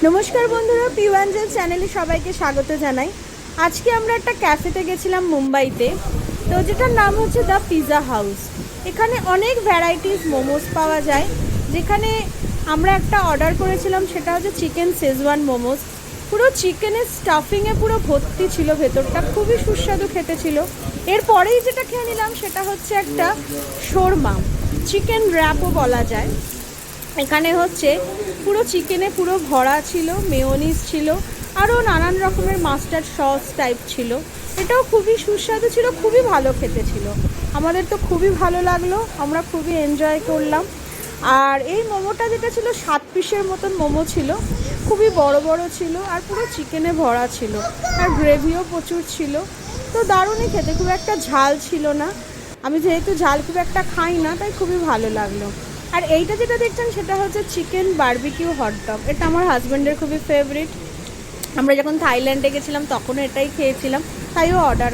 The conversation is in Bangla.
নমস্কার বন্ধুরা, পিউ অ্যাঞ্জেল চ্যানেলে সবাইকে স্বাগত জানাই। আজকে আমরা একটা ক্যাফেতে গেছিলাম মুম্বাইতে, তো যেটার নাম হচ্ছে দ্য পিৎজা হাউস। এখানে অনেক ভ্যারাইটিস মোমোস পাওয়া যায়। যেখানে আমরা একটা অর্ডার করেছিলাম সেটা হচ্ছে চিকেন শেজওয়ান মোমোস। পুরো চিকেনের স্টাফিংয়ে পুরো ভর্তি ছিল, ভেতরটা খুবই সুস্বাদু খেতে ছিল। এরপরেই যেটা খেয়ে নিলাম সেটা হচ্ছে একটা শোরমা, চিকেন র্যাপও বলা যায়। এখানে হচ্ছে পুরো চিকেনে পুরো ভরা ছিল, মেয়োনিজ ছিল, আরও নানান রকমের মাস্টার্ড সস টাইপ ছিল। এটাও খুবই সুস্বাদু ছিল, খুবই ভালো খেতে ছিল। আমাদের তো খুবই ভালো লাগলো, আমরা খুবই এনজয় করলাম। আর এই মোমোটা যেটা ছিল 7 পিসের মতন মোমো ছিল, খুবই বড় বড় ছিল আর পুরো চিকেনে ভরা ছিল, আর গ্রেভিও প্রচুর ছিল। তো দারুণই খেতে, খুব একটা ঝাল ছিল না। আমি যেহেতু ঝাল খুব একটা খাই না, তাই খুবই ভালো লাগলো। আর এইটা যেটা দেখছেন সেটা হচ্ছে চিকেন বারবিকিউ হটডগ। এটা আমার হাজব্যান্ডের খুবই ফেভারিট। আমরা যখন থাইল্যান্ডে গেছিলাম তখনও এটাই খেয়েছিলাম, তাইও অর্ডার